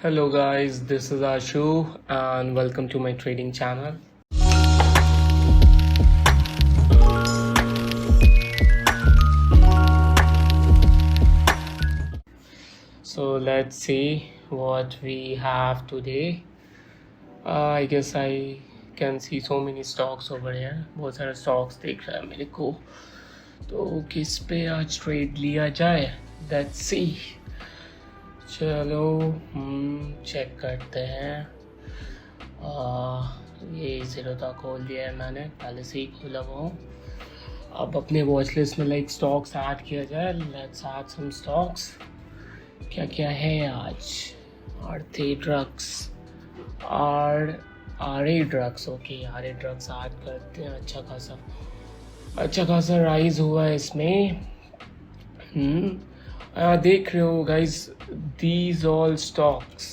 Hello guys, this is Ashu and welcome to my trading channel. So let's see what we have today. I guess I can see so many stocks over here. बहुत सारे stocks दिख रहा है मेरे को. तो किस पे आज ट्रेड लिया जाए? Let's see. चलो चेक करते हैं. ये ज़ीरो तक खोल दिया है मैंने, पहले से ही खोला हुआ हूँ. अब अपने वॉच लिस्ट में लाइक स्टॉक्स ऐड किया जाए. Let's add some stocks. क्या क्या है आज? Aarti drugs, R A drugs. Okay, R A drugs add करते हैं. अच्छा खासा राइज हुआ है इसमें. देख रहे हो गाइज, दीज ऑल स्टॉक्स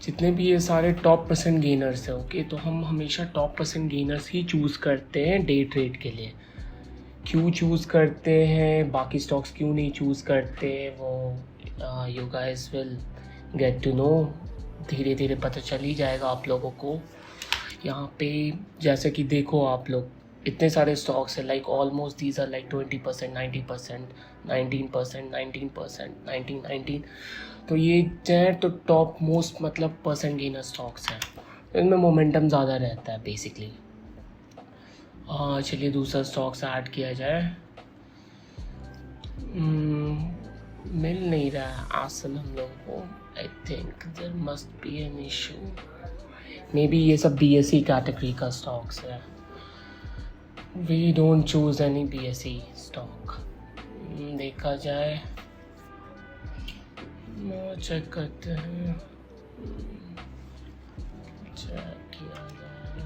जितने भी ये सारे टॉप परसेंट गेनर्स हैं. ओके, तो हम हमेशा टॉप परसेंट गेनर्स ही चूज़ करते हैं डे ट्रेड के लिए. क्यों चूज़ करते हैं, बाकी स्टॉक्स क्यों नहीं चूज़ करते, वो you guys will get to know. धीरे धीरे पता चल ही जाएगा आप लोगों को. यहाँ पे जैसे कि देखो आप लोग, इतने सारे स्टॉक्स हैं. Like almost these are like 20%, 90%, 19%, 19%, 19. तो ये हैं तो टॉप मोस्ट मतलब परसेंट गेनर स्टॉक्स हैं. इनमें मोमेंटम ज़्यादा रहता है बेसिकली. चलिए दूसरा स्टॉक्स ऐड किया जाए. मिल नहीं रहा है असल हम लोगों को. I think there must be an issue. May be ये सब BSE कैटेगरी का स्टॉक्स है. We don't choose any BSE stock. देखा जाए, चेक करते हैं. चेक किया जाए.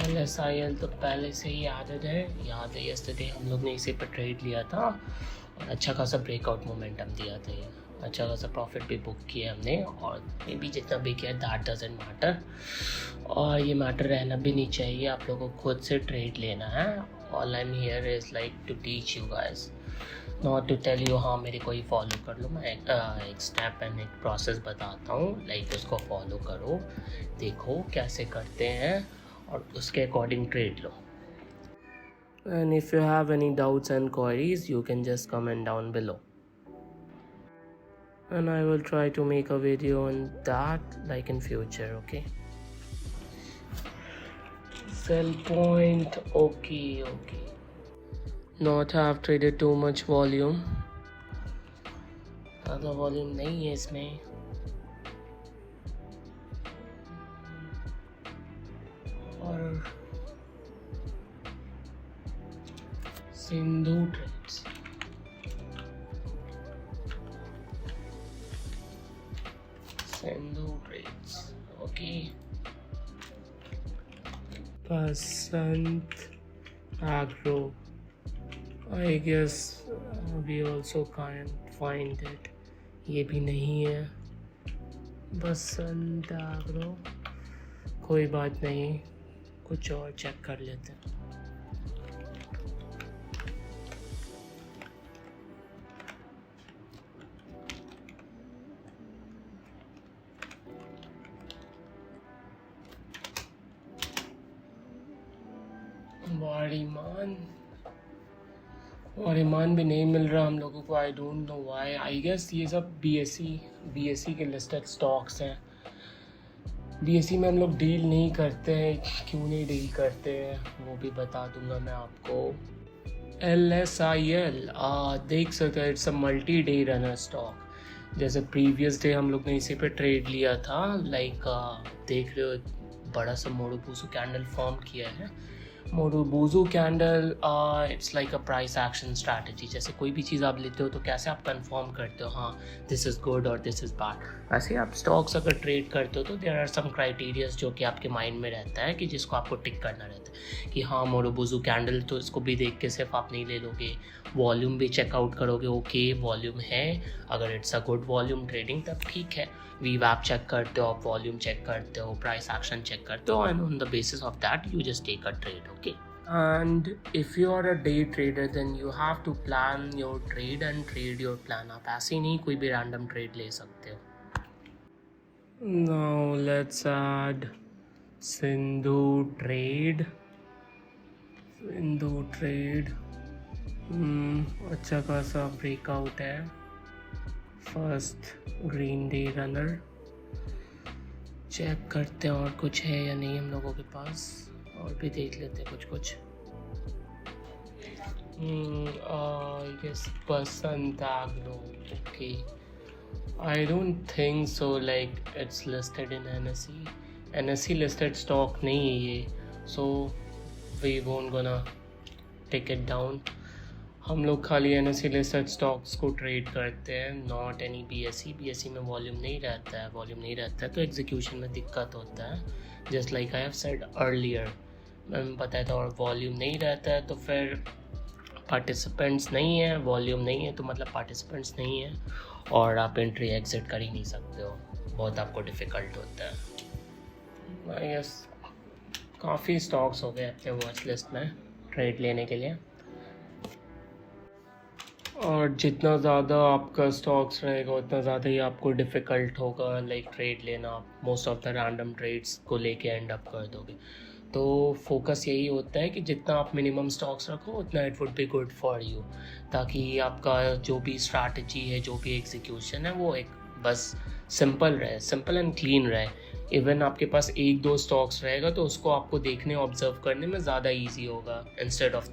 LSIL तो पहले से ही याद है यस्टरडे हम लोग ने इसे पर ट्रेड लिया था और अच्छा खासा ब्रेकआउट मोमेंटम दिया था. ये अच्छा खासा प्रॉफिट भी बुक किया हमने. और मे बी जितना भी किया दैट डजंट मैटर. और ये मैटर रहना भी नहीं चाहिए. आप लोगों को खुद से ट्रेड लेना है. All I am here is like to teach you guys, not to tell you हाँ मेरे को ही फॉलो कर लो. मैं एक स्टेप एंड एक प्रोसेस बताता हूँ, लाइक उसको फॉलो करो, देखो कैसे करते हैं और उसके according trade low. And if you have any doubts and queries, you can just comment down below. And I will try to make a video on that like in future, okay? Sell point, okay. Not have traded too much volume. ज़्यादा volume नहीं है इसमें. और Sindhu Trades, okay. Basant Agro, I guess we also can't find it. ये भी नहीं है. बसंत agro, कोई बात नहीं, कुछ और चेक कर लेते हैं. और ईमान भी नहीं मिल रहा हम लोगों को. I don't know why. I guess ये सब BSE के लिस्टेड स्टॉक्स हैं. BSE में हम लोग डील नहीं करते हैं. क्यों नहीं डील करते हैं वो भी बता दूंगा मैं आपको. LSIL देख सकते हैं, it's a multi day runner stock. जैसे प्रीवियस डे हम लोग ने इसी पे ट्रेड लिया था. लाइक देख रहे हो, बड़ा सा मोरोबुसु कैंडल फॉर्म किया है. Marubozu candle it's like a price action strategy. जैसे कोई भी चीज़ आप लेते हो तो कैसे आप कंफर्म करते हो हाँ दिस इज़ गुड और दिस इज़ बैड, वैसे आप स्टॉक्स अगर ट्रेड करते हो तो देयर आर सम क्राइटेरियाज जो कि आपके माइंड में रहता है कि जिसको आपको टिक करना रहता है कि हाँ मोरोबुसु कैंडल. तो इसको भी देख के सिर्फ आप नहीं ले लोगे, वॉल्यूम भी चेकआउट करोगे. ओके वॉल्यूम है, अगर it's a good volume trading तब ठीक है. VWAP चेक करते हो, आप वॉल्यूम चेक करते हो, प्राइस एक्शन चेक करते हो, and on the basis of that you just take a trade. Okay, And if you are a day trader, then you have to plan your trade and trade your plan. आप ऐसे ही नहीं कोई भी random trade ले सकते हो. Now let's add Sindhu trade. Sindhu trade. अच्छा खासा breakout है. First green day runner. Check करते हैं और कुछ है या नहीं हम लोगों के पास, और भी देख लेते हैं कुछ. Yes, पसंद agro. Okay. I don't think so. Like it's listed in NSE. NSE listed stock नहीं है ये, so we won't gonna take it down. हम लोग खाली NSE listed stocks को ट्रेड करते हैं, नॉट एनी BSE. BSE में वॉल्यूम नहीं रहता है तो एग्जीक्यूशन में दिक्कत होता है. Just like I have said earlier, मैंने बताया था. और वॉल्यूम नहीं रहता है तो फिर पार्टिसिपेंट्स नहीं है, वॉल्यूम नहीं है तो मतलब पार्टिसिपेंट्स नहीं है, और आप एंट्री एग्जिट कर ही नहीं सकते हो. बहुत आपको डिफ़िकल्ट होता है. आई गेस काफ़ी स्टॉक्स हो गए अपने वॉच लिस्ट में ट्रेड लेने के लिए. और जितना ज़्यादा आपका स्टॉक्स रहेगा उतना ज़्यादा ही आपको डिफ़िकल्ट होगा लाइक ट्रेड लेना. Most of the random trades को लेके एंड अप कर दोगे. तो फोकस यही होता है कि जितना आप मिनिमम स्टॉक्स रखो उतना it would be good for you, ताकि आपका जो भी स्ट्रैटेजी है, जो भी एग्जीक्यूशन है, वो एक बस सिंपल एंड क्लीन रहे. इवन आपके पास 1-2 स्टॉक्स रहेगा तो उसको आपको देखने ऑब्जर्व करने में ज़्यादा ईजी होगा instead of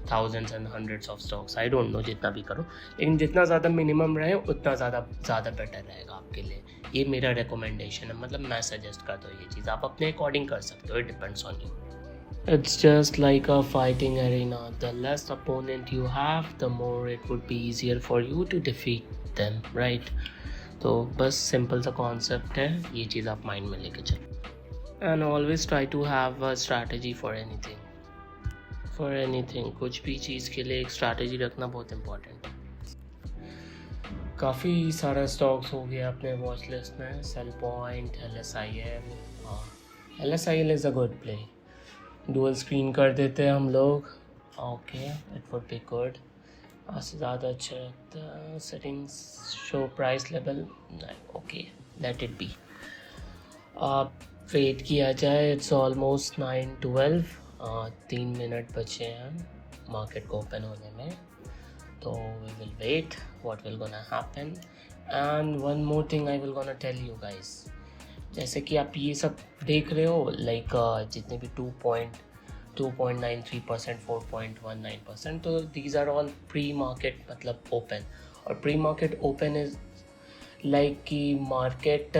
thousands and hundreds of stocks. I don't know, जितना भी करो, लेकिन जितना ज़्यादा मिनिमम रहे उतना ज़्यादा बेटर रहेगा आपके लिए. ये मेरा रिकमेंडेशन है, मतलब मैं सजेस्ट करता हूँ ये चीज़. आप अपने अकॉर्डिंग कर सकते हो, it depends on you. It's just like a fighting arena. The less opponent you have, the more it would be easier for you to defeat them, right? तो बस सिंपल सा कॉन्सेप्ट है, ये चीज़ आप माइंड में लेके चलो. And always try to have a strategy for anything. कुछ भी चीज़ के लिए एक स्ट्रैटेजी रखना बहुत इम्पोर्टेंट है. काफ़ी सारा स्टॉक्स हो गया अपने वॉच लिस्ट में. Sell point, LSIL is a good play. Dual screen कर देते हैं हम लोग. Okay, it would be good. से ज़्यादा अच्छा रहता है. Settings show price level. Okay, let it be. Wait किया जाए. It's almost 9:12. 3 मिनट बचे हैं मार्केट को ओपन होने में, तो we will wait what will gonna happen. And one more thing I will gonna tell you guys. जैसे कि आप ये सब देख रहे हो, लाइक जितने भी 2.93%, 4.19%, तो these are all pre market, मतलब ओपन. और pre market open is like कि मार्केट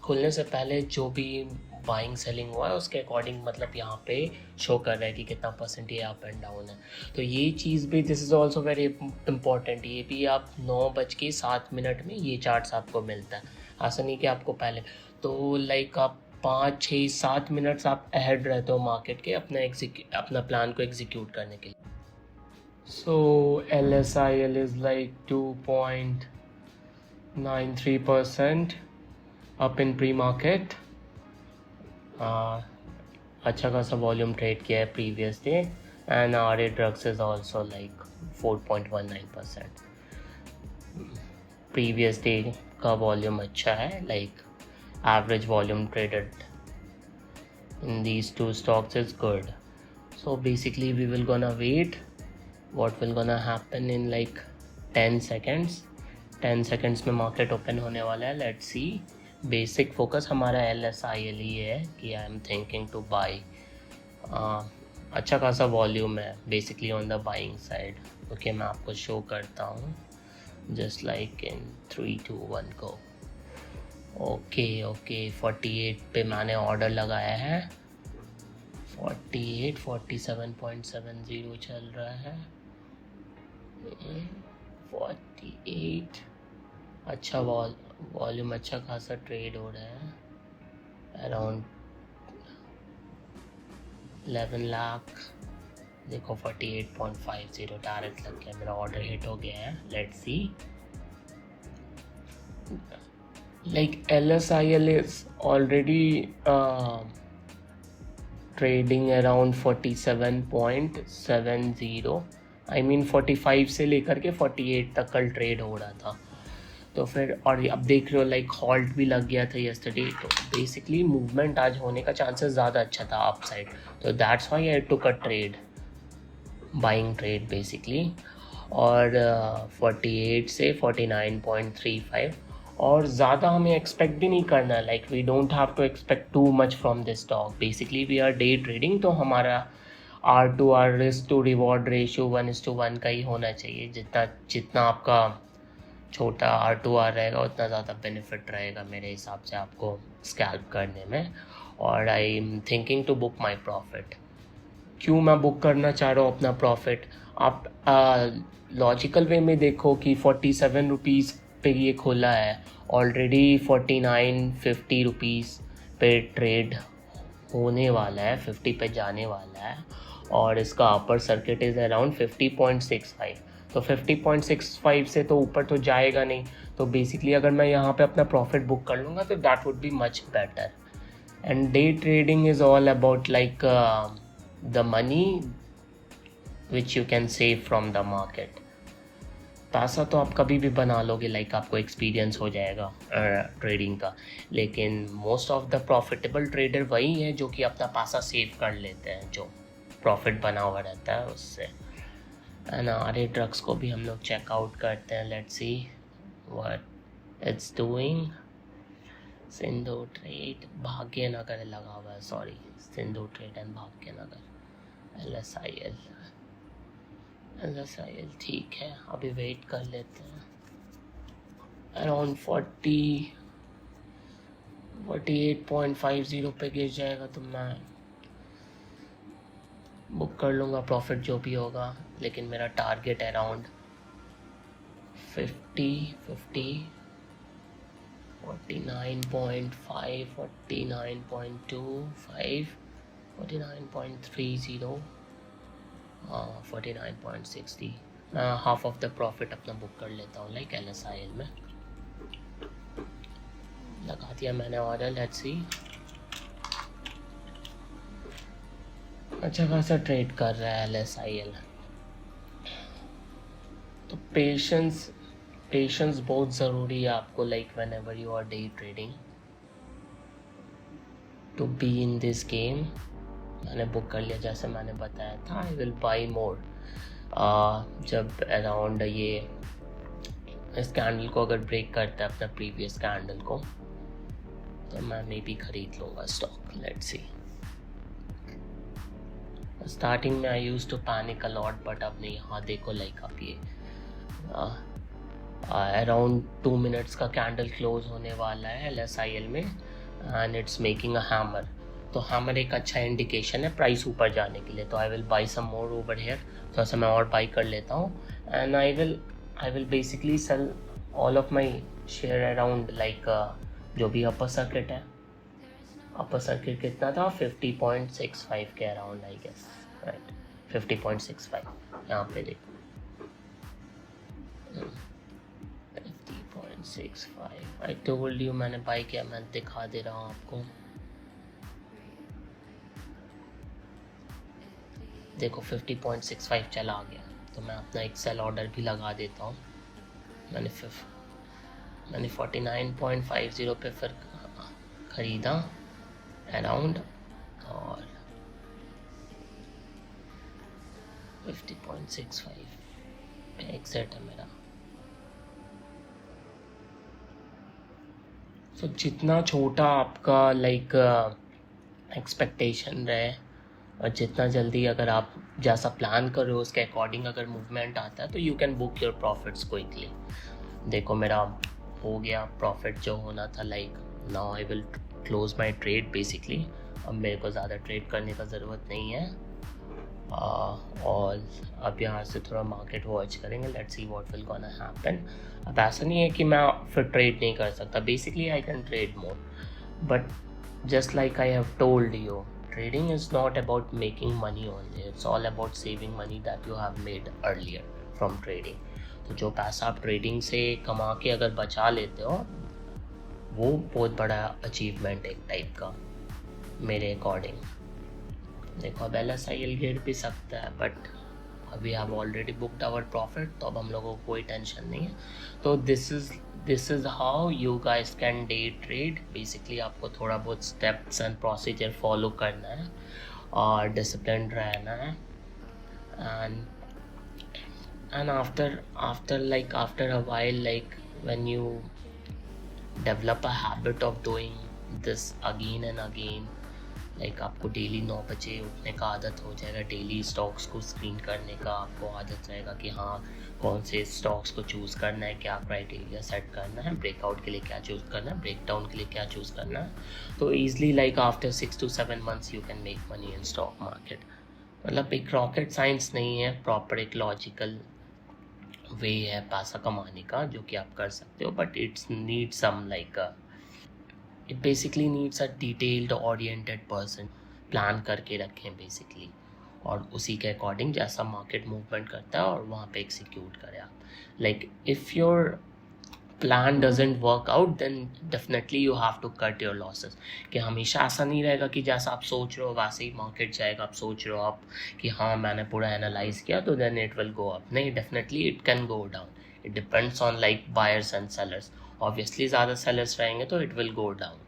खुलने से पहले जो भी बाइंग सेलिंग हुआ है उसके अकॉर्डिंग, मतलब यहाँ पे शो कर रहा है कि कितना % ये अप एंड डाउन है. तो ये चीज़ भी, this is also very important. ये भी आप 9:07 में ये चार्ट्स आपको मिलता है. ऐसा नहीं कि आपको पहले, तो लाइक आप 5, 6, 7 मिनट्स आप अहेड रहते हो मार्केट के अपना प्लान को एग्जीक्यूट करने के लिए. सो LSIL is like 2.93% up in pre market. अच्छा खासा वॉल्यूम ट्रेड किया है previous day. And RA drugs is also like 4.19%. Previous day का वॉल्यूम अच्छा है. Like average volume traded in these 2 stocks is good. So basically we will gonna wait what will gonna happen in like 10 seconds. 10 seconds में market open होने वाला है. Let's see. Basic focus हमारा LSIL ही है कि आई am thinking two by. अच्छा खासा volume है basically on the buying side. Okay, मैं आपको शो करता हूँ. Just like in 3, 2, 1 go. Okay 48 पे मैंने ऑर्डर लगाया है. 47.70 चल रहा है. 48. अच्छा वॉल्यूम अच्छा खासा ट्रेड हो रहा है. अराउंड 11 लाख. देखो 48.50 डायरेक्ट लग गया. मेरा ऑर्डर हिट हो गया है. Let's see. Like LSIL is already trading around 47.70, I mean 45 से लेकर के 48 तक कल ट्रेड हो रहा था। तो फिर और अब देख रहे हो लाइक हॉल्ट भी लग गया था यस्टरडे, तो बेसिकली मूवमेंट आज होने का चांसेस ज़्यादा अच्छा था अप साइड, तो that's why I took a trade, buying trade basically. और 48 से 49.35, और ज़्यादा हमें एक्सपेक्ट भी नहीं करना, like we don't have to expect too much from this stock. Basically we are day trading, तो हमारा R/R risk to reward ratio 1:1 का ही होना चाहिए। जितना जितना आपका छोटा R/R रहेगा उतना ज़्यादा बेनिफिट रहेगा मेरे हिसाब से आपको स्कैल्प करने में। और I am thinking to book my profit. क्यों मैं बुक करना चाह रहा हूँ अपना प्रॉफिट? आप लॉजिकल वे में देखो कि 47 रुपीज़ पे ये खोला है, ऑलरेडी 49-50 रुपीज़ पे ट्रेड होने वाला है, 50 पे जाने वाला है, और इसका अपर सर्किट इज़ अराउंड 50.65। तो 50.65 से तो ऊपर तो जाएगा नहीं, तो बेसिकली अगर मैं यहाँ पे अपना प्रॉफिट बुक कर लूँगा तो that would be much better. And day trading is all about like the money which you can save from the market. पैसा तो आप कभी भी बना लोगे, लाइक आपको एक्सपीरियंस हो जाएगा ट्रेडिंग का, लेकिन most of the profitable trader वही है जो कि अपना पैसा सेव कर लेते हैं, जो प्रॉफिट बना हुआ रहता है उससे। एंड आरे ड्रग्स को भी हम लोग चेकआउट करते हैं, let's see what it's doing. Sindhu trade Bhagyanagar लगा हुआ है, sorry, Sindhu trade and Bhagyanagar. LSIL ठीक है, अभी वेट कर लेते हैं। अराउंड 48.50 पे गिर जाएगा तो मैं बुक कर लूँगा प्रॉफिट जो भी होगा, लेकिन मेरा टारगेट अराउंड 50, 49.5, 49.25, 49.30, 49.60। मैं हाफ ऑफ द प्रॉफिट अपना बुक कर लेता हूँ लाइक LSIL में। लगा दिया मैंने ऑर्डर, लेट्स सी। अच्छा खासा ट्रेड कर रहा है LSIL। तो पेशेंस बहुत ज़रूरी है आपको, like whenever you are day trading, to be in this game. मैंने बुक कर लिया जैसे मैंने बताया था। आई विल बाई मोर जब अराउंड ये इस कैंडल को अगर ब्रेक करता है अपना प्रीवियस कैंडल को, तो मैं मे भी खरीद लूँगा स्टॉक, लेट्स सी। स्टार्टिंग में I use to panic a lot, but अब नहीं। यहाँ देखो लाइक आप ये अराउंड 2 मिनट्स का कैंडल क्लोज होने वाला है LSIL में, and it's making a hammer. तो हैमर एक अच्छा इंडिकेशन है प्राइस ऊपर जाने के लिए। तो I will buy some more over here, तो ऐसा मैं और बाई कर लेता हूँ। And I will basically sell all of my share around like जो भी अपर सर्किट है। अपर सर्किट कितना था? 50.65 के अराउंड, आई गेस, राइट, 50.65। यहाँ पे देखो 50.65। आई टोल्ड यू, मैंने बाई किया, मैं दिखा दे रहा हूँ आपको। देखो 50.65 चला आ गया, तो मैं अपना एक सेल ऑर्डर भी लगा देता हूँ। मैंने 49.50 पे फिर ख़रीदा अराउंड, और 50.65 एग्जैक्ट है मेरा। तो जितना छोटा आपका लाइक एक्सपेक्टेशन रहे, और जितना जल्दी अगर आप जैसा प्लान कर रहे हो उसके अकॉर्डिंग अगर मूवमेंट आता है, तो you can book your profits quickly. देखो मेरा हो गया प्रॉफिट जो होना था, like now I will close my trade basically. अब मेरे को ज़्यादा ट्रेड करने का ज़रूरत नहीं है, और अब यहाँ से थोड़ा मार्केट वॉच करेंगे, let's see what will gonna happen. अब ऐसा नहीं है कि मैं फिर ट्रेड नहीं कर सकता, basically I can trade more, but just like I have told you, trading is not about making money only, it's all about saving money that you have made earlier from trading। तो जो पैसा आप trading से कमा के अगर बचा लेते हो, वो बहुत बड़ा अचीवमेंट एक टाइप का मेरे अकॉर्डिंग। देखो अब LSIL गिर भी सकता है, बट अभी have already booked our profit, तो अब हम लोगों को कोई टेंशन नहीं है। तो this is how you guys can day trade. Basically आपको थोड़ा बहुत स्टेप्स एंड प्रोसीजर फॉलो करना है और डिसिप्लिन रहना है। And after a while, like when you develop a habit of doing this again and again, like आपको daily 9 बजे उठने का आदत हो जाएगा, डेली स्टॉक्स को स्क्रीन करने का आपको आदत रहेगा कि हाँ कौन से स्टॉक्स को चूज़ करना है, क्या क्राइटेरिया सेट करना है, ब्रेकआउट के लिए क्या चूज़ करना है, ब्रेकडाउन के लिए क्या चूज़ करना है। तो easily like after 6 to 7 months you can make money in stock market. मतलब एक रॉकेट साइंस नहीं है, प्रॉपर एक लॉजिकल वे है पैसा कमाने का जो कि आप कर सकते हो, but it's need some like it basically needs a detailed oriented person, plan करके रखें बेसिकली, और उसी के अकॉर्डिंग जैसा मार्केट मूवमेंट करता है और वहाँ पे एग्जीक्यूट करें आप। Like if your plan doesn't work out then definitely you have to cut your losses. कि हमेशा ऐसा नहीं रहेगा कि जैसा आप सोच रहे हो वैसे ही मार्केट जाएगा, आप सोच रहे हो आप कि हाँ मैंने पूरा एनालाइज किया तो then it will go up. नहीं, definitely it can go down. It depends on like buyers and sellers. Obviously ज़्यादा सेलर्स रहेंगे तो इट विल गो डाउन।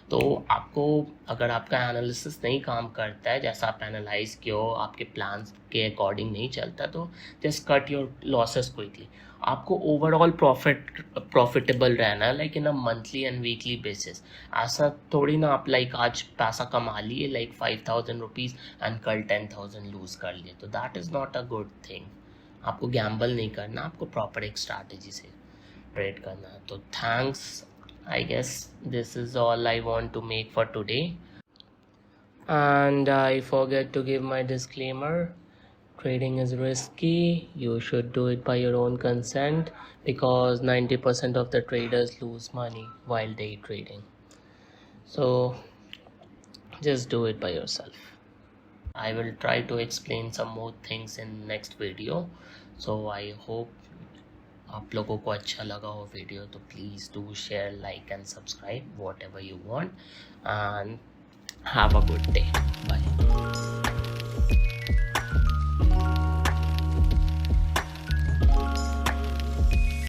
तो आपको अगर आपका एनालिसिस नहीं काम करता है जैसा आप एनालाइज किए हो, आपके प्लान्स के अकॉर्डिंग नहीं चलता, तो just cut your losses quickly. आपको ओवरऑल प्रॉफिटेबल रहना है, like in a monthly and weekly basis. ऐसा थोड़ी ना आप लाइक आज पैसा कमा लिए लाइक 5,000 रुपीज़ एंड कल 10,000 लूज़ कर लिए, तो that is not a good thing. आपको गैम्बल नहीं करना, आपको प्रॉपर एक स्ट्रैटेजी से ट्रेड करना है। तो thanks, I guess this is all I want to make for today. And I forget to give my disclaimer. Trading is risky. You should do it by your own consent because 90% of the traders lose money while day trading. So just do it by yourself. I will try to explain some more things in next video. So I hope आप लोगों को अच्छा लगा हो video, तो please do share, like and subscribe what ever you want, and have a good day.